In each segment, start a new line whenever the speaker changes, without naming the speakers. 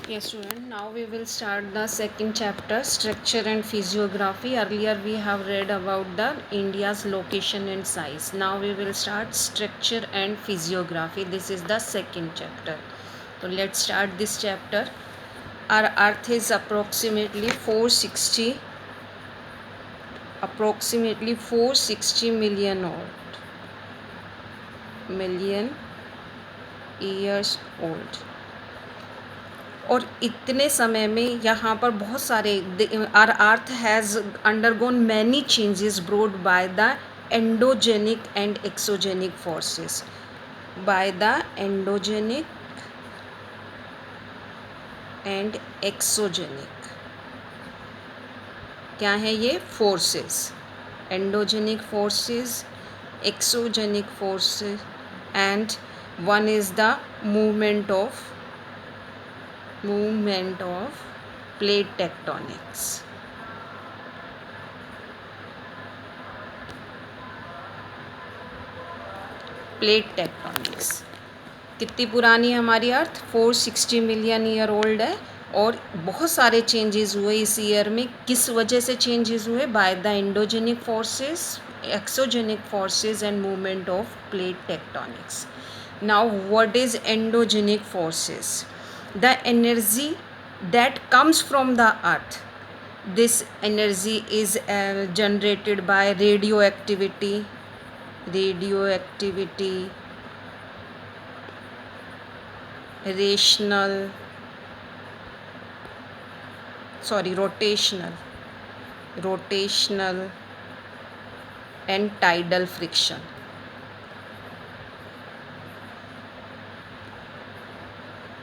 Yes, student. Now we will start the second chapter, structure and physiography. Earlier we have read about the India's location and size. Now we will start structure and physiography. This is the second chapter. So let's start this chapter. Our Earth is approximately 460 million years old. और इतने समय में यहाँ पर बहुत सारे आर earth has undergone many changes brought by the endogenic and exogenic forces by the endogenic and exogenic क्या है ये forces endogenic forces exogenic forces and one is the movement of plate tectonics. Plate tectonics कितनी पुरानी है हमारी अर्थ 460 million year old है और बहुत सारे चेंजेस हुए इस ईयर में. किस वजह से चेंजेस हुए? Bye the endogenic forces exogenic forces and movement of plate tectonics. Now what is endogenic forces? The energy that comes from the earth. This energy is generated by radioactivity, rotational and tidal friction.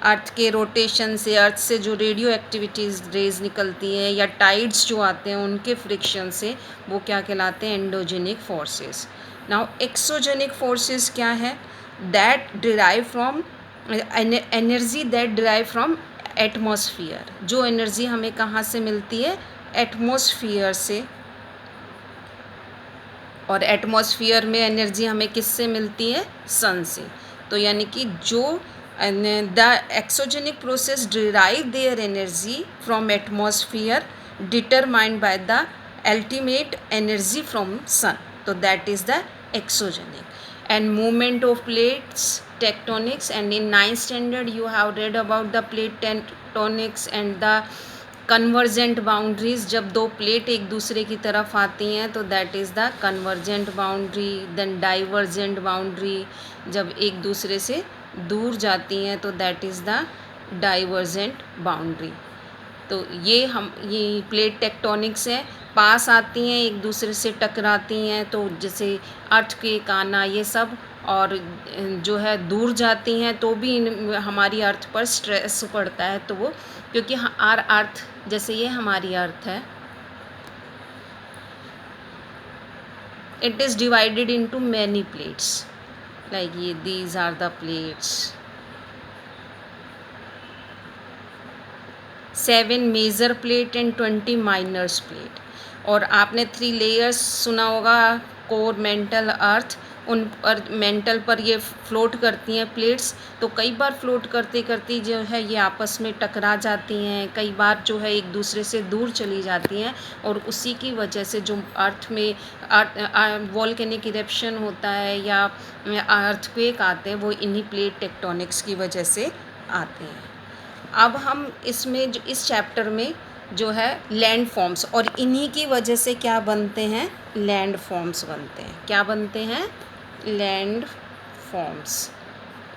अर्थ के rotation से, अर्थ से जो radio activities raise निकलती हैं या tides जो आते हैं उनके फ्रिक्शन से, वो क्या कहलाते हैं? Endogenic forces. Now exogenic forces क्या है? That derive from energy that derive from atmosphere. जो एनर्जी हमें कहाँ से मिलती है? एटमॉस्फियर से. और एटमॉस्फियर में एनर्जी हमें किससे मिलती है? सन से. तो यानी कि जो the exogenic process derive their energy from atmosphere determined by the ultimate energy from sun. So that is the exogenic. And movement of plates tectonics, and in 9th standard you have read about the plate tectonics and the convergent boundaries. जब दो plate एक दूसरे की तरफ आती हैं तो that is the convergent boundary. Then divergent boundary जब एक दूसरे से दूर जाती हैं तो that is the divergent boundary. तो ये प्लेट टेक्टोनिक्स है. पास आती हैं एक दूसरे से टकराती हैं तो जैसे अर्थक्वेक आना ये सब, और जो है दूर जाती हैं तो भी हमारी अर्थ पर स्ट्रेस पड़ता है. तो वो क्योंकि आर अर्थ जैसे ये हमारी अर्थ है, it is divided into many plates. Like ये these are the plates. 7 major plate and 20 minors plate. और आपने 3 लेयर्स सुना होगा, कोर, मेंटल, अर्थ. उन पर मेंटल पर ये फ्लोट करती हैं प्लेट्स. तो कई बार फ्लोट करते करते जो है ये आपस में टकरा जाती हैं, कई बार जो है एक दूसरे से दूर चली जाती हैं. और उसी की वजह से जो अर्थ में वॉल्केनिक इरप्शन होता है या अर्थक्वेक आते हैं वो इन्हीं प्लेट टेक्टोनिक्स की वजह से आते हैं. अब हम इसमें जो इस चैप्टर में जो है लैंड फॉर्म्स, और इन्हीं की वजह से क्या बनते हैं? लैंड फॉर्म्स बनते हैं. क्या बनते हैं? Land forms.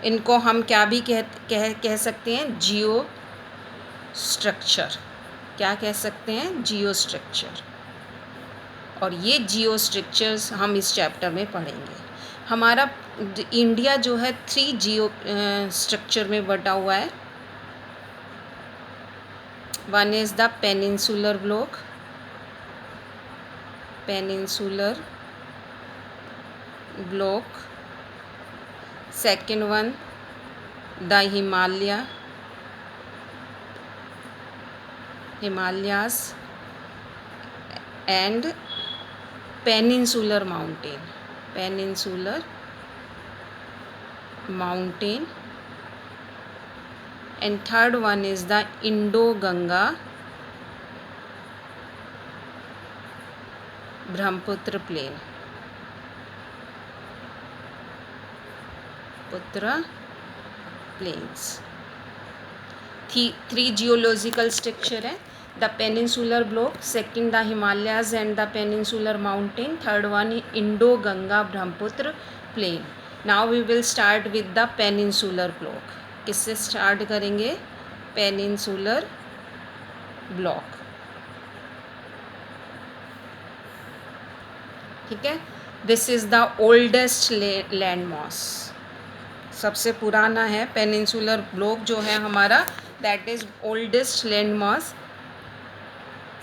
इनको हम क्या भी कह सकते हैं? जियो स्ट्रक्चर. क्या कह सकते हैं? जियो स्ट्रक्चर. और ये जियो स्ट्रक्चर्स हम इस चैप्टर में पढ़ेंगे. हमारा इंडिया जो है 3 जियो स्ट्रक्चर में बटा हुआ है. One is the peninsular block, second one the Himalayas, and peninsular mountain and third one is the Indo-Ganga Brahmaputra plain. Putra plains. Three geological structure है. The peninsular block, second the Himalayas and the peninsular mountain, third one Indo-Ganga Brahmaputra plain. Now we will start with the peninsular block. किससे start करेंगे? Peninsular block. ठीक है. This is the oldest land mass. सबसे पुराना है peninsular block जो है हमारा, that is oldest land mass.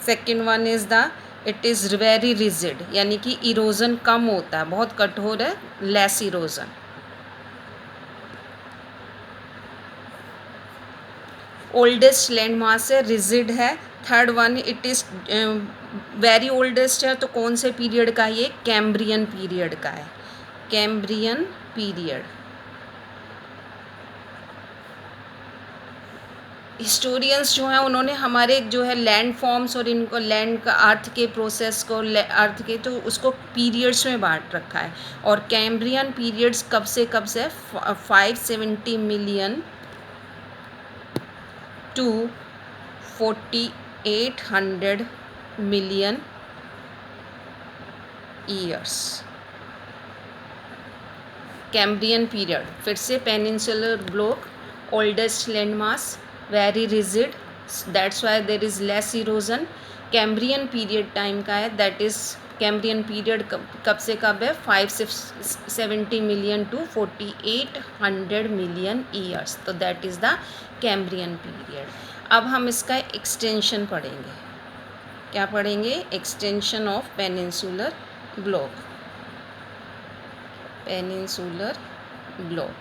Second one is the it is very rigid, यानी कि इरोजन कम होता है, बहुत कठोर है, less erosion. Oldest land mass है, रिजिड है. Third one it is very oldest है, तो कौन से पीरियड का? ये कैम्ब्रियन पीरियड का है. Cambrian period. हिस्टोरियंस जो हैं उन्होंने हमारे जो है लैंड फॉर्म्स और इनको लैंड का अर्थ के प्रोसेस को अर्थ के तो उसको पीरियड्स में बांट रखा है. और कैम्ब्रियन पीरियड्स कब से 570 million to 4800 million years. Cambrian period. फिर से peninsular block, oldest land mass, very rigid, that's why there is less erosion. Cambrian period time का है, दैट इज़ कैम्ब्रियन पीरियड कब से कब है? 570 मिलियन to 4800 मिलियन ईयर्स. तो that is the Cambrian period. अब हम इसका एक्सटेंशन पढ़ेंगे. क्या पढ़ेंगे? Extension of peninsular block. Peninsular block.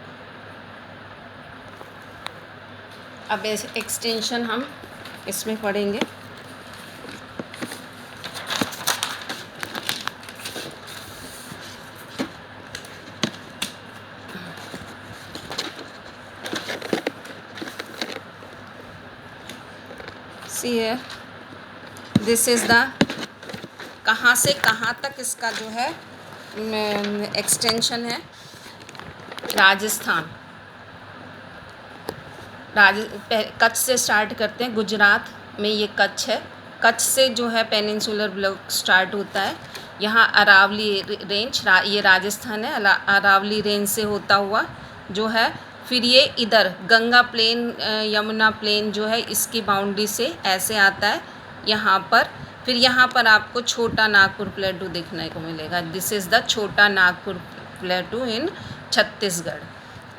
अब एक्सटेंशन हम इसमें पढ़ेंगे. सी है, दिस इज़ द कहाँ से कहाँ तक इसका जो है एक्सटेंशन है. राजस्थान, कच्छ से स्टार्ट करते हैं. गुजरात में ये कच्छ है. कच्छ से जो है पेनिनसुलर ब्लॉक स्टार्ट होता है. यहाँ अरावली रेंज, ये राजस्थान है, अरावली रेंज से होता हुआ जो है. फिर ये इधर गंगा प्लेन, यमुना प्लेन जो है इसकी बाउंड्री से ऐसे आता है यहाँ पर. फिर यहाँ पर आपको छोटा नागपुर प्लेटू देखने को मिलेगा. This is the Chota Nagpur प्लेटू इन छत्तीसगढ़.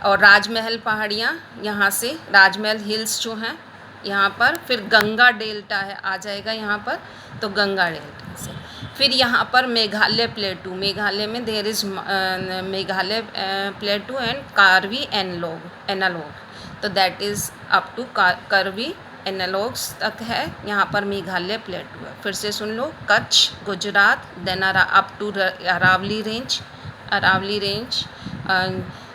और राजमहल पहाड़ियाँ, यहाँ से राजमहल हिल्स जो हैं यहाँ पर. फिर गंगा डेल्टा है, आ जाएगा यहाँ पर, तो गंगा डेल्टा से. फिर यहाँ पर मेघालय प्लेटू, मेघालय में there is Meghalaya plateau and Karbi Anglong. तो that is up to Karbi Anglongs तक है, यहाँ पर मेघालय प्लेटू है. फिर से सुन लो, Kutch, Gujarat, then up to Aravalli range.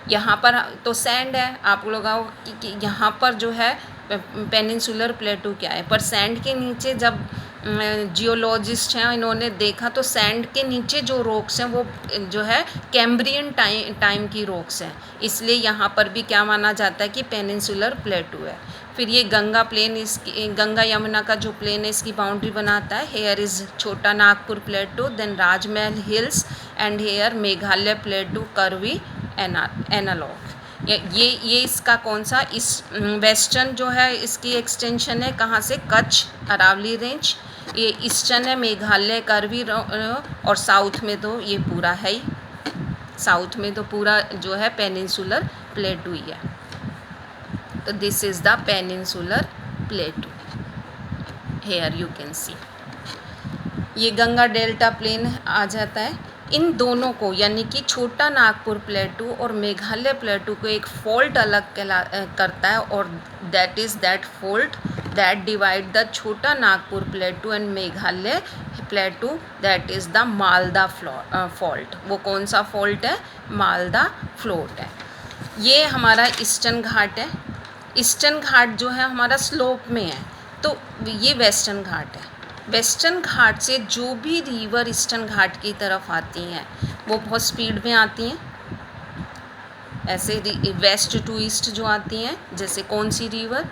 यहाँ पर तो सैंड है. आप लोगों कि यहाँ पर जो है पेनिनसुलर प्लेटू क्या है, पर सैंड के नीचे जब जियोलॉजिस्ट हैं इन्होंने देखा तो सैंड के नीचे जो रॉक्स हैं वो जो है कैम्ब्रियन टाइम की रॉक्स हैं. इसलिए यहाँ पर भी क्या माना जाता है कि पेनिनसुलर प्लेटू है. फिर ये गंगा प्लेन, इसकी गंगा यमुना का जो प्लेन है इसकी बाउंड्री बनाता है. Here is Chota Nagpur plateau, then Rajmahal hills, and here Meghalaya plateau Karbi Anglong. ये इसका कौन सा, इस वेस्टर्न जो है इसकी एक्सटेंशन है कहाँ से? कच्छ, अरावली रेंज. ये ईस्टर्न है मेघालय कर्वी, और साउथ में तो ये पूरा है ही, साउथ में तो पूरा जो है पेनिनसुलर प्लेटू ही है. तो this is the peninsular plateau. Here you can see ये गंगा डेल्टा प्लेन आ जाता है. इन दोनों को यानी कि छोटा नागपुर प्लेटू और मेघालय प्लेटू को एक फॉल्ट अलग करता है, और that is that fault that divide the Chota Nagpur plateau and Meghalaya plateau, that is the Malda fault. वो कौन सा फॉल्ट है? मालदा फ्लोट है. ये हमारा ईस्टर्न घाट है. ईस्टर्न घाट जो है हमारा स्लोप में है, तो ये वेस्टर्न घाट है। वेस्टर्न घाट से जो भी रिवर ईस्टर्न घाट की तरफ आती हैं वो बहुत स्पीड में आती हैं। ऐसे वेस्ट टू ईस्ट जो आती हैं, जैसे कौन सी रिवर,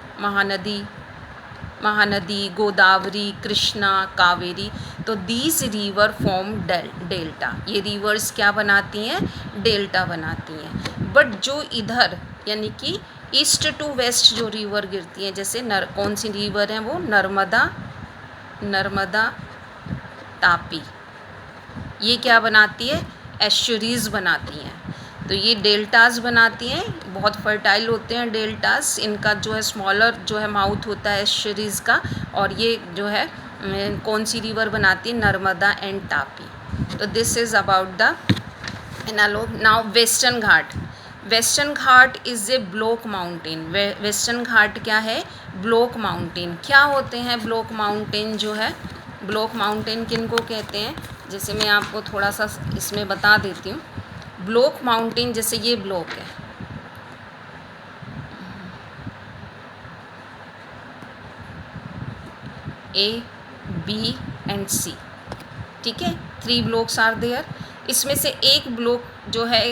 महानदी, गोदावरी, कृष्णा, कावेरी, तो दीज रिवर फॉर्म डेल्टा। ये रिवर्स क्या बनाती हैं, डेल्टा बनाती हैं। बट जो इधर यानी कि ईस्ट टू वेस्ट जो रिवर गिरती हैं, जैसे कौन सी रिवर हैं वो, नर्मदा, तापी, ये क्या बनाती है, एस्चुरीज बनाती हैं। तो ये डेल्टास बनाती हैं, बहुत फर्टाइल होते हैं डेल्टास। इनका जो है स्मॉलर जो है माउथ होता है एस्चुरीज का, और ये जो है कौन सी रिवर बनाती है, नर्मदा एंड तापी। तो this is about the now western Ghat. Western Ghat is a block mountain. Western Ghat क्या है, ब्लॉक माउंटेन। क्या होते हैं ब्लॉक माउंटेन जो है, ब्लॉक माउंटेन किन को कहते हैं, जैसे मैं आपको थोड़ा सा इसमें बता देती हूँ। ब्लॉक माउंटेन, जैसे ये ब्लॉक है, ए, बी एंड सी, ठीक है, 3 ब्लॉक्स आर देयर। इसमें से एक ब्लॉक जो है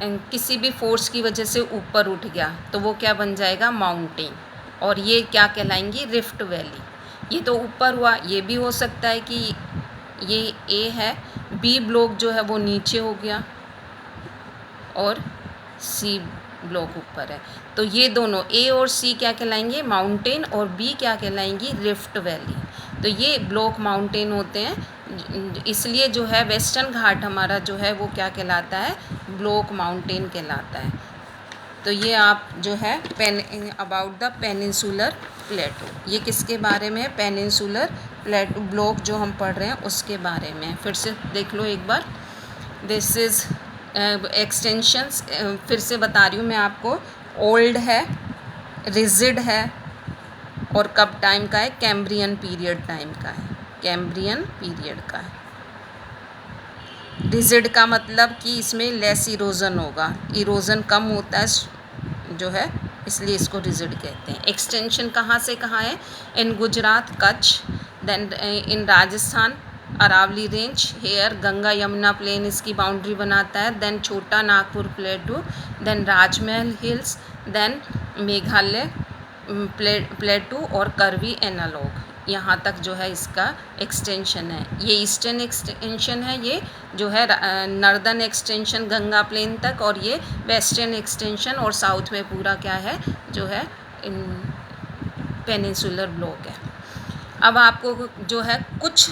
किसी भी फोर्स की वजह से ऊपर उठ गया तो वो क्या बन जाएगा, माउंटेन, और ये क्या कहलाएंगी, रिफ्ट वैली। ये तो ऊपर हुआ, ये भी हो सकता है कि ये ए है, बी ब्लॉक जो है वो नीचे हो गया और सी ब्लॉक ऊपर है, तो ये दोनों ए और सी क्या कहलाएंगे, माउंटेन, और बी क्या कहलाएंगी, रिफ्ट वैली। तो ये ब्लॉक माउंटेन होते हैं, इसलिए जो है वेस्टर्न घाट हमारा जो है वो क्या कहलाता है, ब्लॉक माउंटेन कहलाता है। तो ये आप जो है अबाउट द पेनिनसुलर प्लेटो, ये किसके बारे में है, पेनिनसुलर प्लेटो ब्लॉक जो हम पढ़ रहे हैं उसके बारे में। फिर से देख लो एक बार, दिस इज़ एक्सटेंशंस, फिर से बता रही हूँ मैं आपको। ओल्ड है, रिजिड है, और कब टाइम का है, कैम्ब्रियन पीरियड टाइम का है, कैम्ब्रियन पीरियड का है। रिजिड का मतलब कि इसमें लेस इरोजन होगा, इरोजन कम होता है जो है, इसलिए इसको रिजिड कहते हैं। एक्सटेंशन कहाँ से कहाँ है, in Gujarat, Kutch, then in Rajasthan, Aravalli range, here, Ganga Yamuna plain इसकी बाउंड्री बनाता है, then Chota Nagpur plateau, then Rajmahal hills, then Meghalaya plateau और करवी एनालॉग, यहाँ तक जो है इसका एक्सटेंशन है। ये ईस्टर्न एक्सटेंशन है, ये जो है नॉर्दर्न एक्सटेंशन गंगा प्लेन तक, और ये वेस्टर्न एक्सटेंशन और साउथ में पूरा क्या है जो है पेनिनसुलर ब्लॉक है। अब आपको जो है कुछ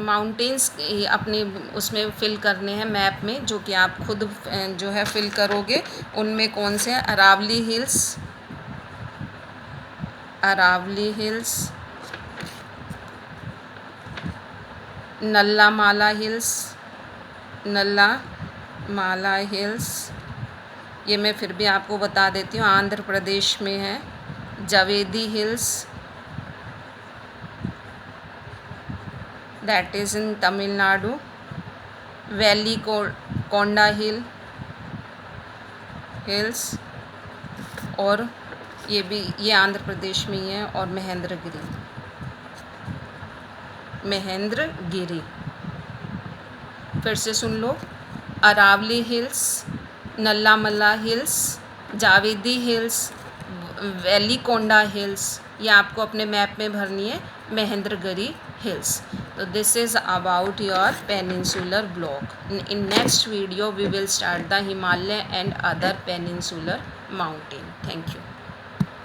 माउंटेन्स अपने उसमें फिल करने हैं मैप में, जो कि आप खुद जो है फिल करोगे। उनमें कौन से हैं, अरावली हिल्स, नल्ला माला हिल्स, ये मैं फिर भी आपको बता देती हूँ, आंध्र प्रदेश में है। Javadi hills, that is in Tamil Nadu. Velikonda hills, और ये आंध्र प्रदेश में ही है। और महेंद्रगिरी, फिर से सुन लो, Aravalli hills, Nallamala hills, Javadi hills, Velikonda hills, ये आपको अपने मैप में भरनी है, महेंद्रगिरी हिल्स। तो this is about your peninsular block. In next video we will start the Himalaya and other peninsular mountain. Thank you.